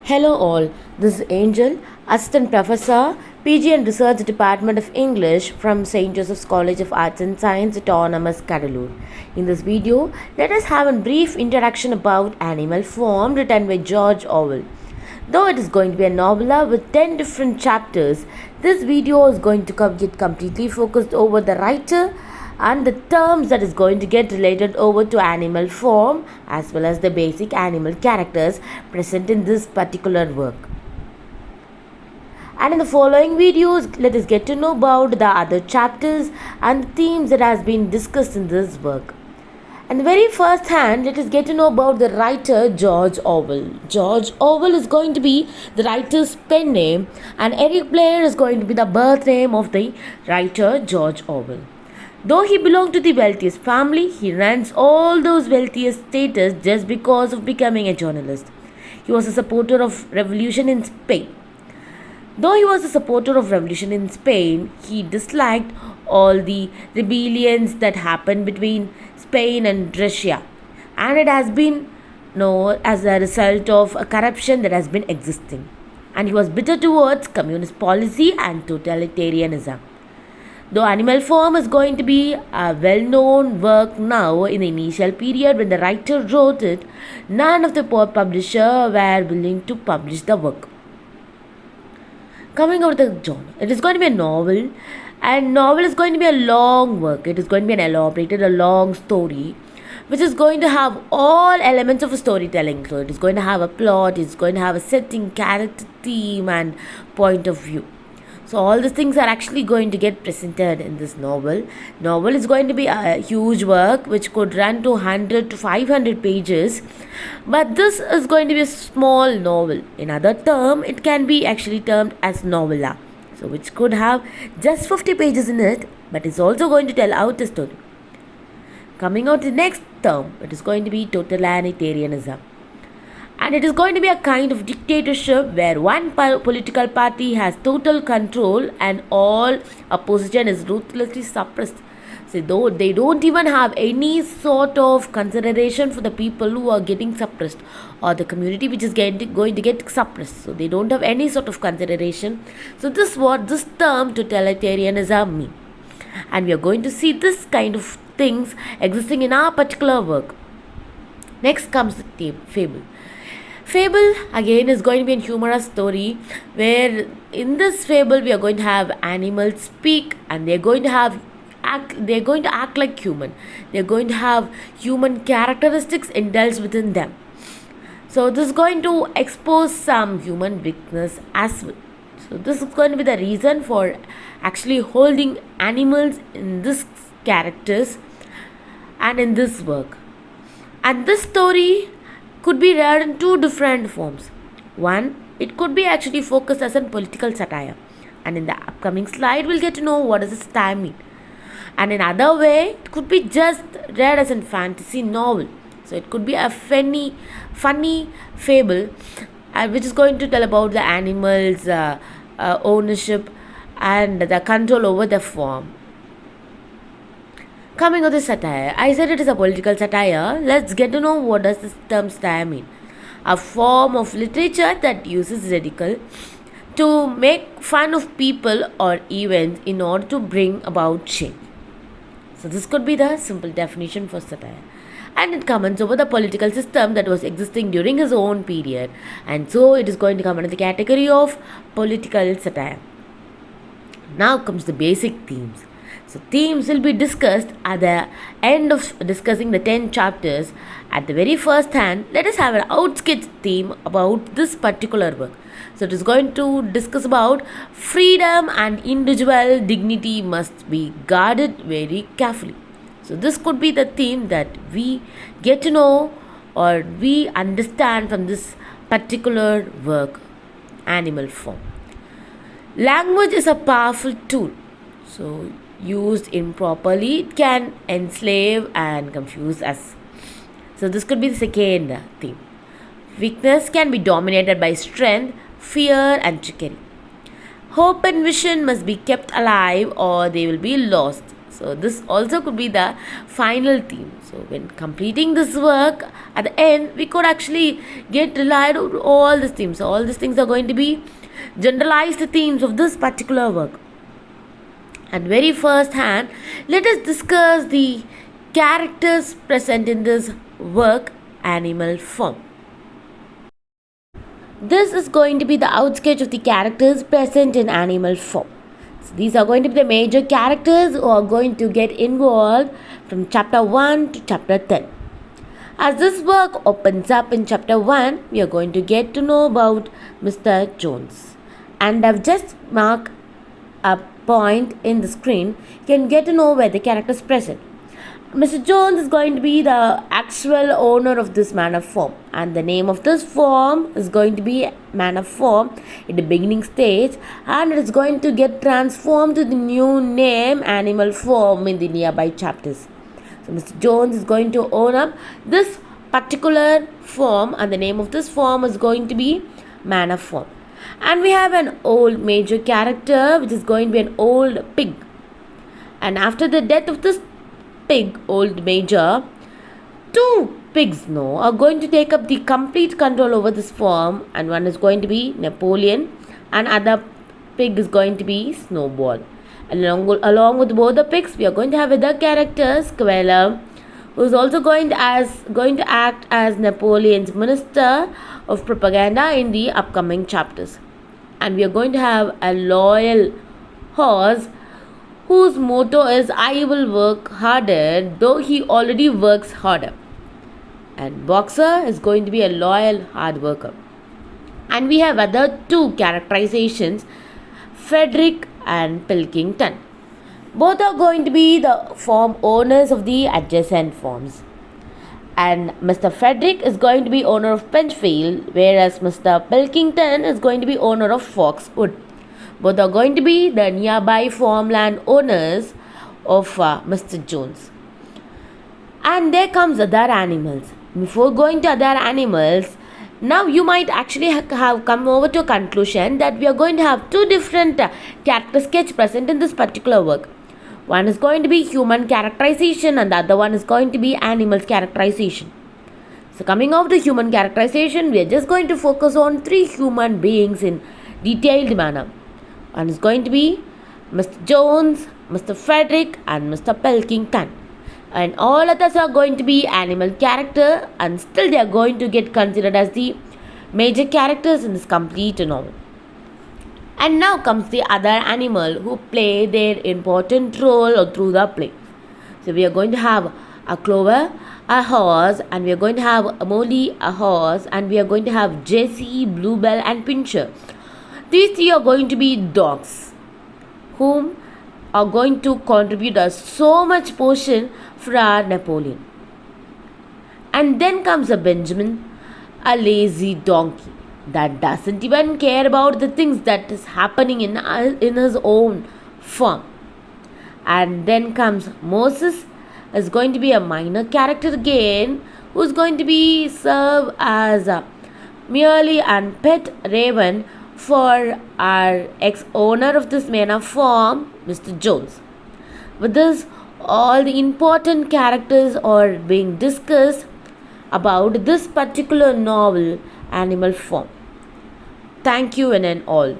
Hello all, this is Angel, Assistant Professor, PG and Research Department of English from St. Joseph's College of Arts and Science, Autonomous, Cuddalore. In this video, let us have a brief introduction about Animal Farm written by George Orwell. Though it is going to be a novella with 10 different chapters, this video is going to get completely focused over the writer and the terms that is going to get related over to animal form as well as the basic animal characters present in this particular work. And in the following videos, let us get to know about the other chapters and the themes that has been discussed in this work. And the very first hand, let us get to know about the writer George Orwell. George Orwell is going to be the writer's pen name, and Eric Blair is going to be the birth name of the writer George Orwell. Though he belonged to the wealthiest family, he rents all those wealthiest status just because of becoming a journalist. He was a supporter of revolution in Spain. Though he was a supporter of revolution in Spain, he disliked all the rebellions that happened between Spain and Russia, and it has been known as a result of a corruption that has been existing. And he was bitter towards communist policy and totalitarianism. Though Animal Farm is going to be a well-known work now, in the initial period when the writer wrote it, none of the publisher were willing to publish the work. Coming over the genre, it is going to be a novel, and novel is going to be a long work. It is going to be an elaborated, a long story, which is going to have all elements of a storytelling. So it is going to have a plot, it's going to have a setting, character, theme, and point of view. So all these things are actually going to get presented in this novel. Novel is going to be a huge work which could run to 100 to 500 pages. But this is going to be a small novel. In other term, it can be actually termed as novella. So which could have just 50 pages in it, but it's also going to tell out a story. Coming out to the next term, it is going to be totalitarianism. And it is going to be a kind of dictatorship where one political party has total control and all opposition is ruthlessly suppressed. So though they don't even have any sort of consideration for the people who are getting suppressed or the community which is going to get suppressed. So they don't have any sort of consideration. So this is what this term totalitarianism means. And we are going to see this kind of things existing in our particular work. Next comes the theme, fable. Fable again is going to be a humorous story where in this fable we are going to have animals speak and they're going to act like human. They're going to have human characteristics indulged within them. So this is going to expose some human weakness as well. So this is going to be the reason for actually holding animals in this characters and in this work. And this story could be read in two different forms. One, it could be actually focused as a political satire, and in the upcoming slide we'll get to know what does this satire mean. And in other way, it could be just read as a fantasy novel. So it could be a funny fable which is going to tell about the animals' ownership and the control over the farm. Coming on the satire, I said it is a political satire. Let's get to know what does this term satire mean. A form of literature that uses ridicule to make fun of people or events in order to bring about change. So this could be the simple definition for satire. And it comments over the political system that was existing during his own period. And so it is going to come under the category of political satire. Now comes the basic themes. So themes will be discussed at the end of discussing the 10 chapters. At the very first hand, let us have an outsketch theme about this particular work. So it is going to discuss about freedom and individual dignity must be guarded very carefully. So this could be the theme that we get to know or we understand from this particular work, Animal Farm. Language is a powerful tool. So used improperly, it can enslave and confuse us. So this could be the second theme. Weakness can be dominated by strength, fear, and trickery. Hope and vision must be kept alive or they will be lost. So this also could be the final theme. So when completing this work, at the end, we could actually get relied on all these themes. So all these things are going to be generalized themes of this particular work. At very first hand, let us discuss the characters present in this work, animal form. This is going to be the outsketch of the characters present in animal form. So these are going to be the major characters who are going to get involved from chapter 1 to chapter 10. As this work opens up in chapter 1, we are going to get to know about Mr. Jones. And I've just marked a point in the screen. You can get to know where the character is present. Mr. Jones is going to be the actual owner of this man of form, and the name of this form is going to be man of form in the beginning stage, and it is going to get transformed to the new name animal form in the nearby chapters. So Mr. Jones is going to own up this particular form, and the name of this form is going to be man of form. And we have an old major character, which is going to be an old pig. And after the death of this pig, old major, two pigs now are going to take up the complete control over this form, and one is going to be Napoleon, and other pig is going to be Snowball. And along with both the pigs, we are going to have other characters, Queller, who is also going to act as Napoleon's minister of propaganda in the upcoming chapters. And we are going to have a loyal horse whose motto is I will work harder, though he already works harder. And Boxer is going to be a loyal hard worker. And we have other two characterizations, Frederick and Pilkington. Both are going to be the form owners of the adjacent forms. And Mr. Frederick is going to be owner of Penchfield, whereas Mr. Pilkington is going to be owner of Foxwood. Both are going to be the nearby farmland owners of Mr. Jones. And there comes other animals. Before going to other animals, now you might actually have come over to a conclusion that we are going to have two different character sketch present in this particular work. One is going to be human characterization, and the other one is going to be animals characterization. So coming off the human characterization, we are just going to focus on three human beings in detailed manner. One is going to be Mr. Jones, Mr. Frederick, and Mr. Pilkington. And all others are going to be animal character, and still they are going to get considered as the major characters in this complete novel. And now comes the other animal who play their important role through the play. So we are going to have a Clover, a horse, and we are going to have Molly, a horse, and we are going to have Jessie, Bluebell, and Pincher. These three are going to be dogs, whom are going to contribute so much portion for our Napoleon. And then comes a Benjamin, a lazy donkey that doesn't even care about the things that is happening in his own farm. And then comes Moses, is going to be a minor character again, who is going to be serve as merely a pet raven for our ex-owner of this manor farm, Mr. Jones. With this, all the important characters are being discussed about this particular novel, Animal Farm. Thank you, and all.